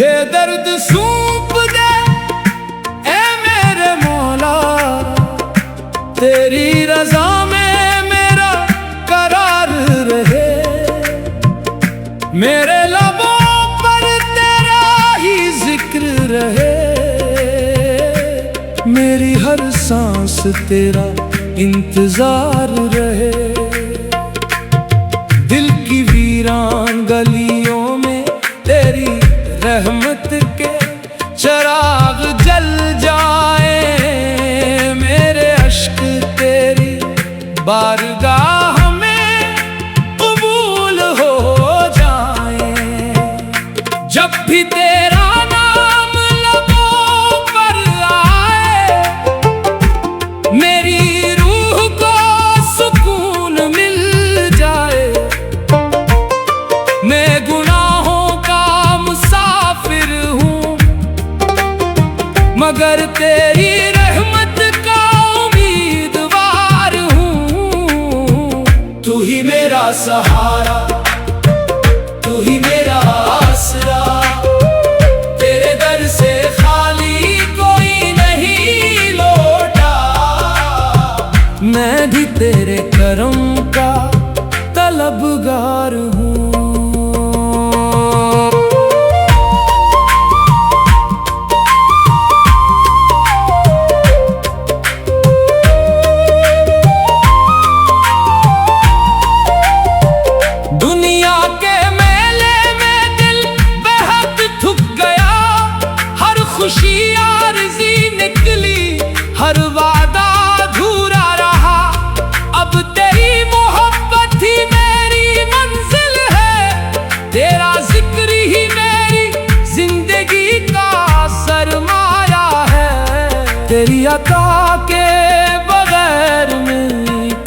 ये दर्द सूंप दे ए मेरे मौला, तेरी रज़ा में मेरा करार रहे। मेरे लबों पर तेरा ही जिक्र रहे, मेरी हर सांस तेरा इंतजार रहे। दिल की वीरान गलियों में तेरी रहमत के चिराग जल जाए, मेरे अश्क तेरी बारगाह में कबूल हो जाए। जब भी तेरा नाम लबों पर आए, मेरी रूह को सुकून मिल जाए। मैं गुनाहों का मुसाफिर हूँ, मगर तेरी रहमत का उम्मीदवार हूँ। तू ही मेरा सहारा, तू ही मेरा आसरा, तेरे दर से खाली कोई नहीं लौटा। मैं भी तेरे करम का तलबगार हूँ। दुनिया के मेले में दिल बेहद थक गया, हर खुशी आरज़ी निकली, हर वादा अधूरा रहा। अब तेरी मोहब्बत ही मेरी मंजिल है, तेरा जिक्र ही मेरी जिंदगी का सरमाया है। तेरी अता के बगैर में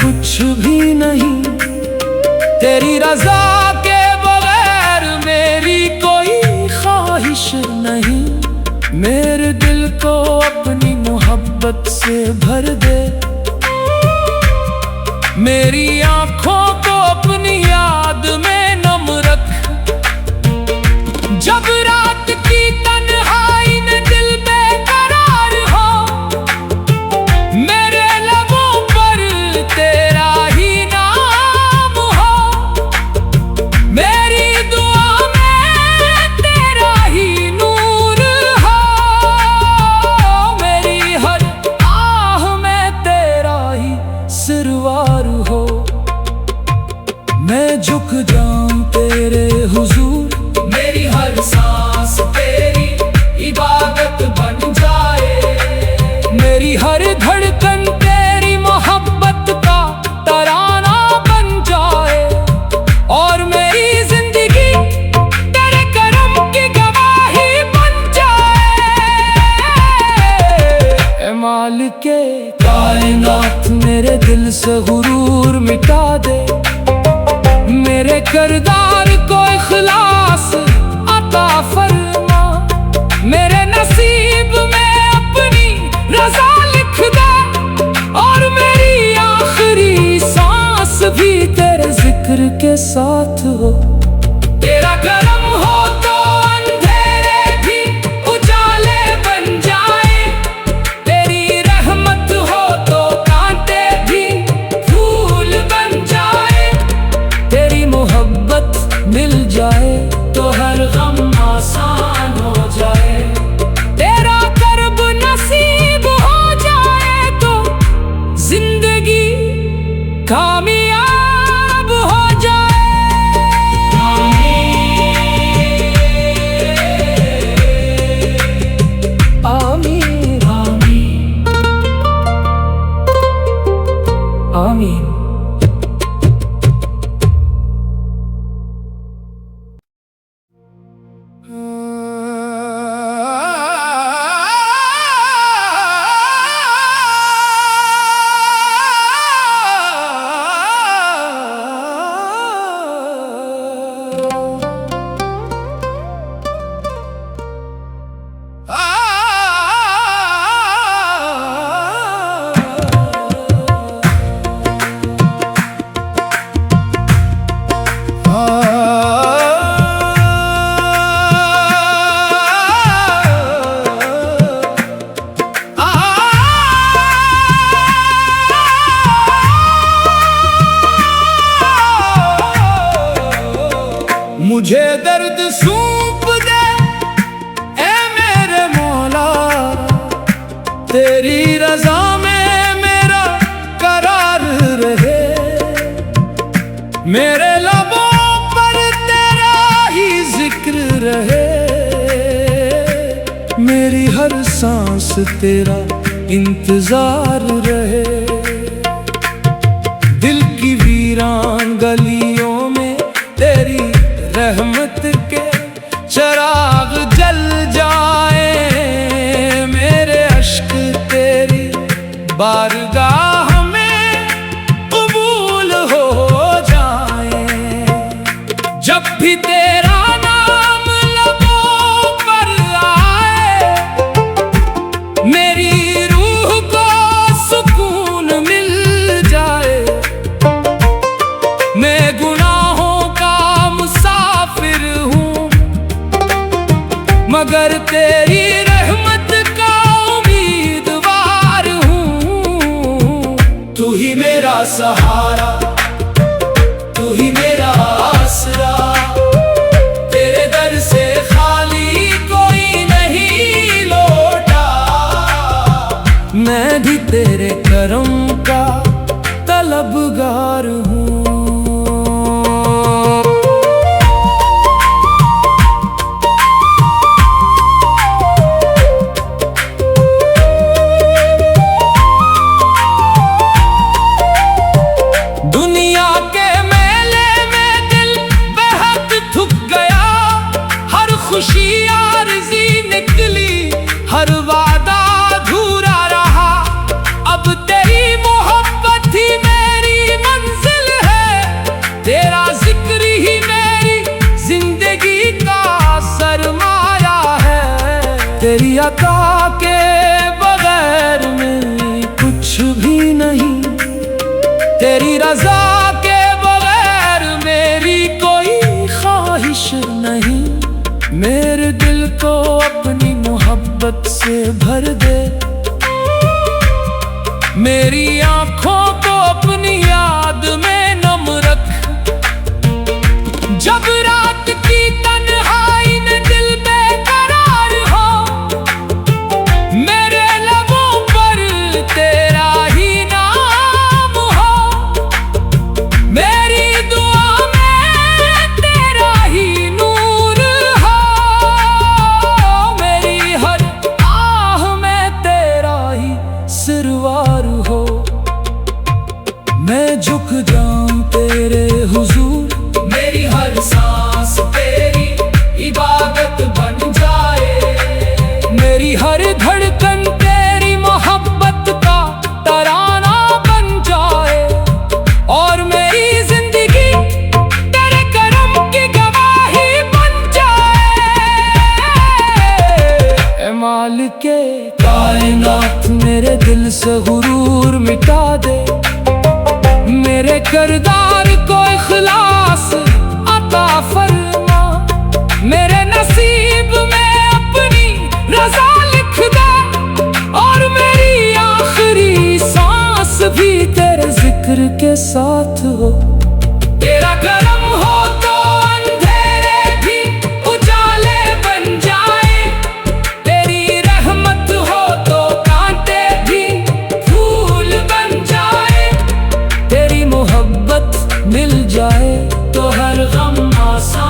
कुछ भी नहीं, तेरी रज़ा के बगैर मेरी कोई ख्वाहिश नहीं। मेरे दिल को अपनी मोहब्बत से भर दे, मेरी आँखों को अपनी याद में नम रख। जब रात की तन्हाई में दिल बेकरार हो, मेरे लबों पर तेरा ही नाम हो। मेरी दुआ में तेरा ही नूर हो, मेरी हर आह में तेरा ही सिरवार हो। मैं झुक जाऊं तेरे हुजूर, मेरी हर सांस तेरी इबादत बन जाए। मेरी हर धड़कन तेरी मोहब्बत का तराना बन जाए, और मेरी जिंदगी तेरे करम की गवाही बन जाए। ऐ मालिके कायनात मेरे दिल से गुरूर मिटा दे, मेरे किरदार को इखलास अता फरमा। मेरे नसीब में अपनी रज़ा लिख दे, और मेरी आखिरी सांस भी तेरे जिक्र के साथ हो। तेरा करम हो तो अंधेरे भी उजाले बन जाए, तेरी रहमत हो तो कांटे भी फूल बन जाए। तेरी मोहब्बत मिल जाए तो हर गम आसान हो जाए, तेरा कर्ब नसीब हो जाए तो जिंदगी कामयाब हो जाए। तेरी रज़ा में मेरा करार रहे, मेरे लबों पर तेरा ही जिक्र रहे, मेरी हर सांस तेरा इंतजार रहे। दिल की वीरान गलियों में तेरी रहमत के चिराग जल जाए, मेरे अश्क तेरी बारगाह में कबूल हो जाए। जब भी तेरा नाम लबों पर आए, मेरी रूह को सुकून मिल जाए। मैं गुनाहों का मुसाफिर हूँ, मगर तेरी रहमत का उम्मीदवार हूँ। तू ही मेरा सहारा, तू ही मेरा आसरा, तेरे दर से खाली कोई नहीं लौटा। मैं भी तेरे करम का तलबगार हूँ। दुनिया के मेले में दिल बेहद थक गया, हर खुशी आरज़ी निकली, हर वादा अधूरा रहा। अब तेरी मोहब्बत ही मेरी मंजिल है, तेरा जिक्र ही मेरी जिंदगी का सरमाया है। तेरी अता के बगैर में कुछ भी नहीं, तेरी रज़ा के बगैर मेरी कोई ख्वाहिश नहीं। मेरे दिल को अपनी मोहब्बत से भर दे, मेरी आँखों को अपनी याद में नम रख। जब रात की तन्हाई में दिल बेकरार हो, मेरे लबों पर तेरा ही नाम हो। मेरी दुआ में तेरा ही नूर हो, मेरी हर आह में तेरा ही सिरवार हो। मैं झुक जाऊं तेरे हुजूर, मेरी हर सांस तेरी इबादत बन जाए। मेरी हर धड़कन तेरी मोहब्बत का तराना बन जाए, और मेरी जिंदगी तेरे करम की गवाही बन जाए। ऐ मालिके कायनात मेरे दिल से गुरूर मिटा दे, मेरे किरदार को इखलास अता फरमा। मेरे नसीब में अपनी रज़ा लिख दे, और मेरी आखिरी सांस भी तेरे जिक्र के साथ हो। तेरा करम हो तो अंधेरे भी उजाले बन जाए, तेरी रहमत हो तो कांटे भी फूल बन जाए। तेरी मोहब्बत मिल जाए तो हर गम आसान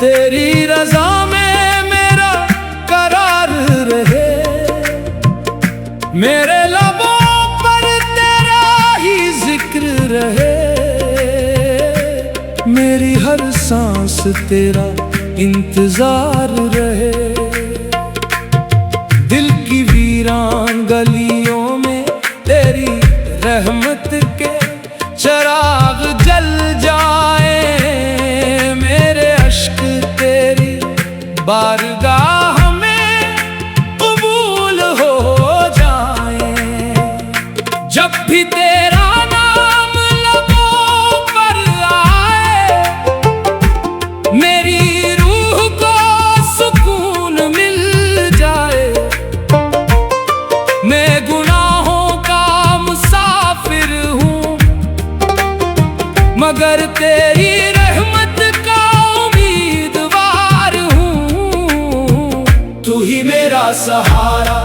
तेरी रजा में मेरा करार रहे, मेरे लबों पर तेरा ही जिक्र रहे, मेरी हर सांस तेरा इंतजार रहे। दिल की वीरान गलियों में तेरी रहमत के चिराग जल जाए, मेरे अश्क तेरी बारगाह में कबूल हो जाए। जब भी तेरा नाम लबों पर आए, मेरी रूह को सुकून मिल जाए। मैं गुनाहों का मुसाफिर हूँ, मगर तेरी रहमत का उम्मीदवार हूँ। तू ही मेरा सहारा,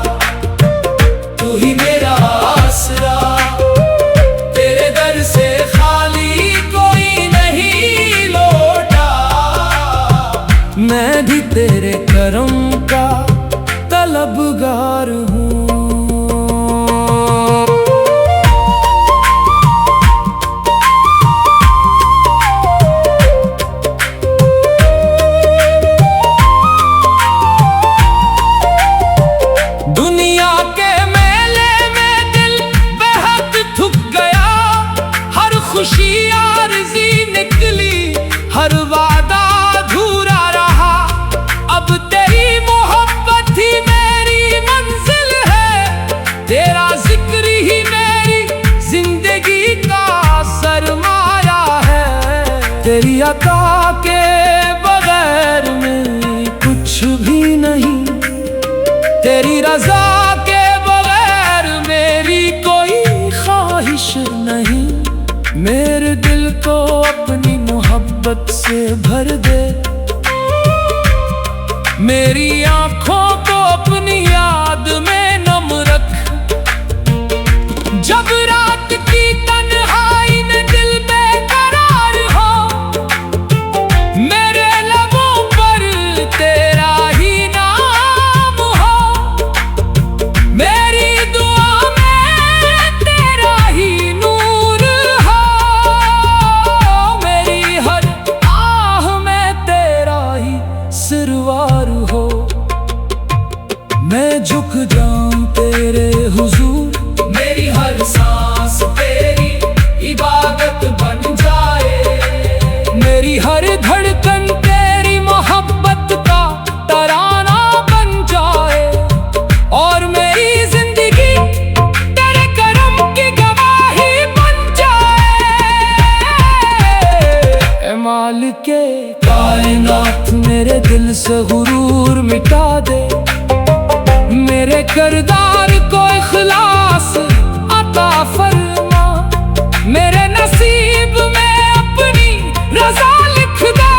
तू ही मेरा आसरा, तेरे दर से खाली कोई नहीं लौटा। मैं भी तेरे करम का तलबगार हूँ। दुनिया के मेले में दिल बेहद थक गया, हर खुशी आरज़ी निकली, हर वादा अधूरा रहा। अब तेरी मोहब्बत ही मेरी मंजिल है, तेरा जिक्र ही मेरी जिंदगी का सरमाया है। तेरी अता के बगैर में कुछ भी नहीं, तेरी रजा के बगैर मेरी कोई ख्वाहिश नहीं। मेरे दिल को अपनी मोहब्बत से भर दे, मेरी आँखों को अपनी याद में नम रख। जब रात की तन्हाई में दिल बेकरार हो, मेरे लबों पर तेरा ही नाम हो। मेरी दुआ में तेरा ही नूर हो, मेरी हर आह में तेरा ही सिरवार हो। मैं झुक जाऊं तेरे हुजूर, मेरी हर सांस तेरी इबादत बन जाए। मेरी हर धड़कन तेरी मोहब्बत का तराना बन जाए, और मेरी जिंदगी तेरे करम की गवाही बन जाए। ऐ मालिके कायनात मेरे दिल से गुरूर मिटा दे, मेरे किरदार को इखलास अता फरमा। मेरे नसीब में अपनी रजा लिख दे,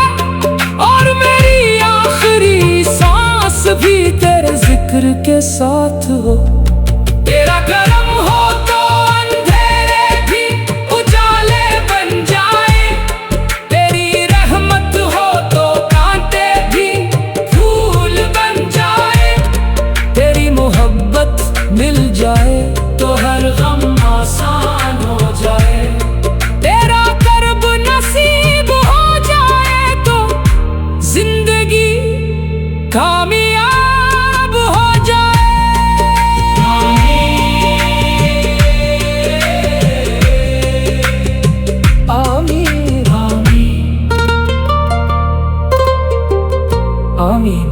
और मेरी आखिरी सांस भी तेरे जिक्र के साथ हो। तेरा करम हो तो अंधेरे भी उजाले बन जाए, तेरी रहमत हो तो कांटे भी फूल बन जाए। तेरी मोहब्बत मिल जाए तो हर गम आसान हो जाए, तेरा कर्ब नसीब हो जाए तो जिंदगी कामयाब हो जाए। आमीन आमीन आमीन।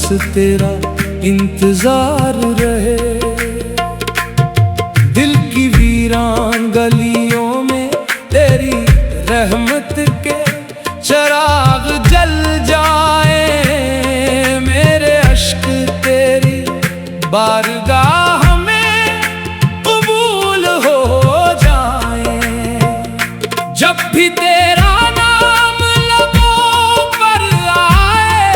तेरा इंतजार रहे। दिल की वीरान गलियों में तेरी रहमत के चिराग जल जाए। मेरे अश्क तेरी बारगाह में कबूल हो जाए। जब भी तेरा नाम लबों पर आए,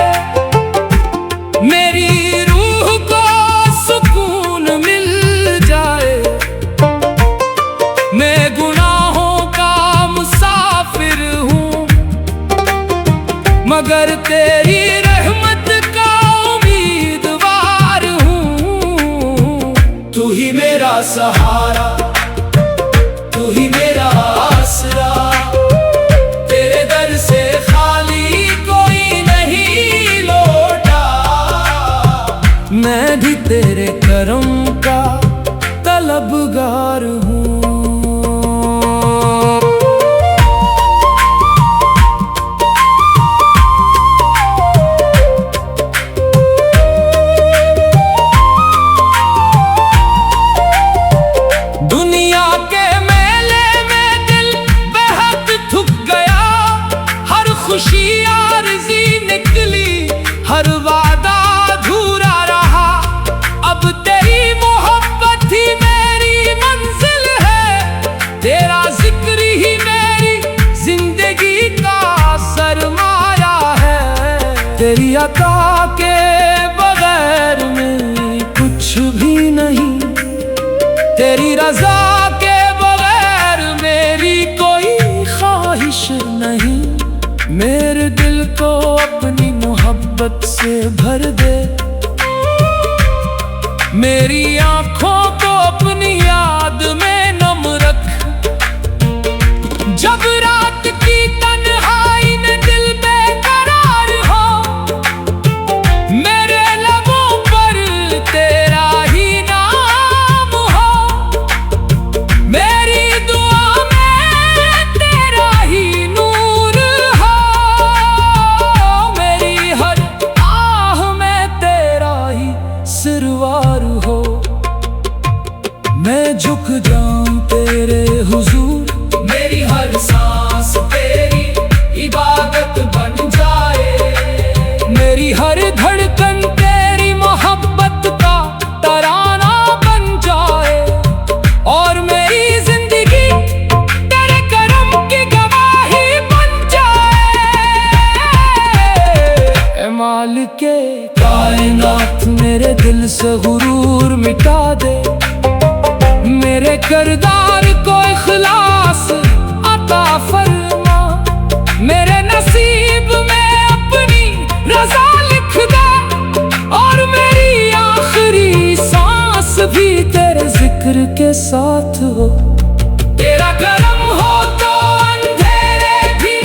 मेरी रूह को सुकून मिल जाए। मैं गुनाहों का मुसाफिर हूँ, मगर तेरी रहमत का उम्मीदवार हूँ। तू ही मेरा सहारा, तू ही मेरा आसरा। तेरे दर से खाली कोई नहीं लौटा। मैं भी तेरे करम का तलबगार हूँ। दुनिया के मेले में दिल बेहद थक गया। हर खुशी आरज़ी निकली, हर वादा अधूरा रहा। अब तेरी मोहब्बत ही मेरी मंजिल है। तेरा जिक्र ही मेरी जिंदगी का सरमाया है। तेरी अता के बगैर में कुछ भी नहीं, तेरी रज़ा के बगैर मेरी कोई ख्वाहिश नहीं। मेरे दिल को अपनी मोहब्बत से भर दे, मेरी आँखों को अपनी याद में नम रख। जब रात की तन्हाई में दिल बेकरार हो, मेरे लबों पर तेरा ही नाम हो। मेरी दुआ में तेरा ही नूर हो। मेरी हर आह में तेरा ही सिरवार हो। मैं झुक जाऊं तेरे हुजूर, मेरी हर सांस तेरी इबादत बन जाए। मेरी हर धड़कन तेरी मोहब्बत का तराना बन जाए। और मेरी जिंदगी तेरे करम की गवाही बन जाए। ऐ मालिके कायनात मेरे दिल से गुरूर मिटा दे। मेरे किरदार को इखलास अता फरमा। मेरे नसीब में अपनी रज़ा लिख दे। और मेरी आखिरी सांस भी तेरे जिक्र के साथ हो। तेरा करम हो तो अंधेरे भी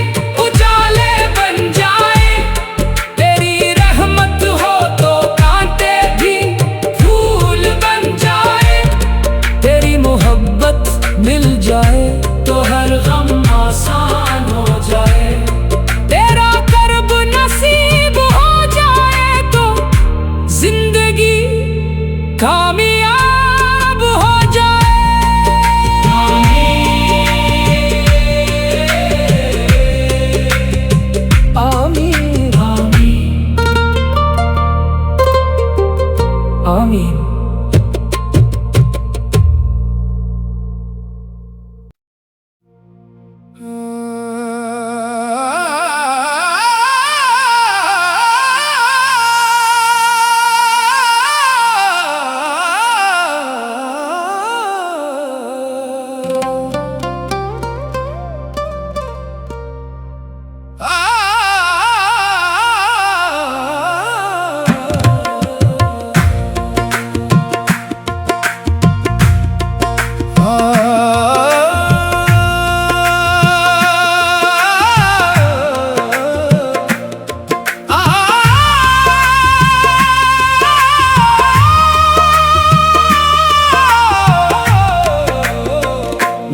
उजाले बन जाए। तेरी रहमत हो तो कांटे भी फूल बन जाए। तेरी मोहब्बत मिल जाए तो हर गम आसान हो जाए। तेरा कर्ब नसीब हो जाए तो जिंदगी कामयाब हो जाए। आमीन आमीन आमीन।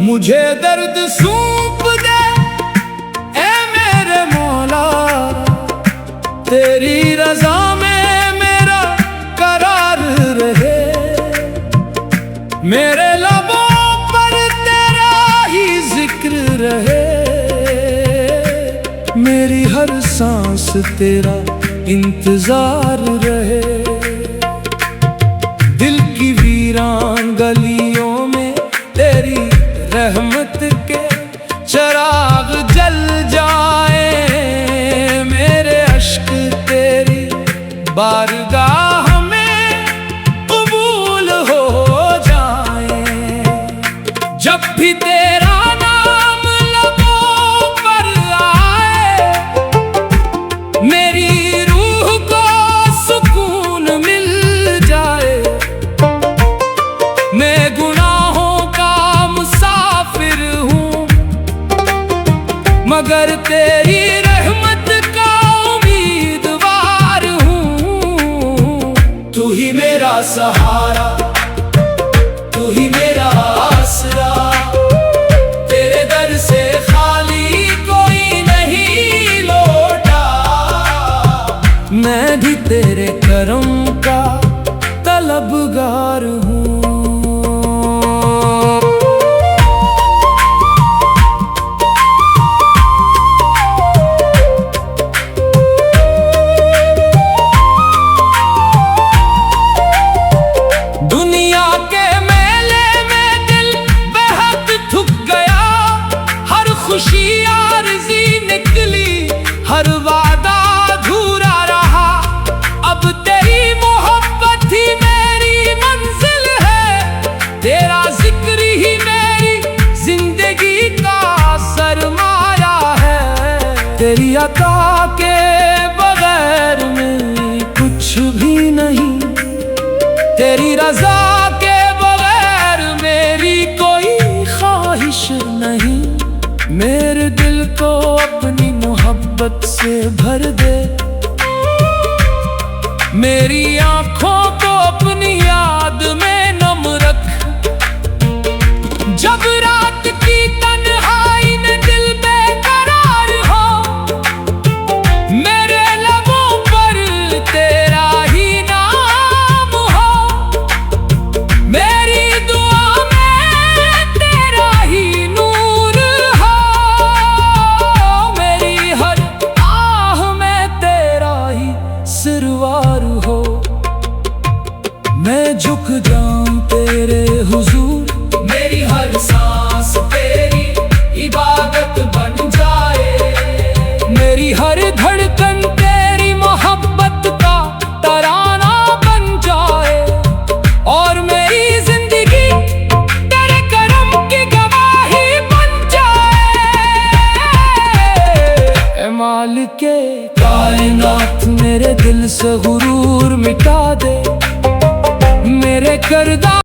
मुझे दर्द सौंप दे ए मेरे मौला, तेरी रज़ा में मेरे लबों पर तेरा ही जिक्र रहे, मेरी हर सांस तेरा इंतजार रहे। दिल की वीरान गलियों में तेरी रहमत के चिराग जल जाए, मेरे अश्क तेरी बारगाह में कबूल हो जाए। जब भी तेरा नाम लबों पर आए, मेरी रूह को सुकून मिल जाए। मैं गुनाहों का मुसाफिर हूँ, मगर तेरी रहमत का उम्मीदवार हूँ। तू ही मेरा सहारा, तू ही मेरा आसरा, तेरे दर से खाली कोई नहीं लौटा। मैं भी तेरे करम का तलबगार हूँ। दुनिया के मेले में दिल बेहद थक गया, हर खुशी आरज़ी निकली, हर वादा अधूरा रहा। अब तेरी मोहब्बत ही मेरी मंजिल है, तेरा जिक्र ही मेरी जिंदगी का सरमाया है। तेरी अता के बगैर में कुछ भी नहीं, तेरी रज़ा के बगैर मेरी कोई ख्वाहिश नहीं। मेरे दिल को अपनी मोहब्बत से भर दे, मेरी आँखों को अपनी याद में नम रख। जब रात की तन्हाई में दिल बेकरार हो, मेरे लबों पर तेरा ही नाम हो। मेरी दुआ में तेरा ही नूर हो, मेरी हर आह में तेरा ही सिरवार हो। मैं झुक जाऊं तेरे हुजूर, मेरी हर सांस तेरी इबादत बन जाए। मेरी हर धड़कन तेरी मोहब्बत का तराना बन जाए, और मेरी जिंदगी तेरे करम की गवाही बन जाए। मालिके कायनात मेरे दिल से गुरूर मिटा दे, मेरे करदा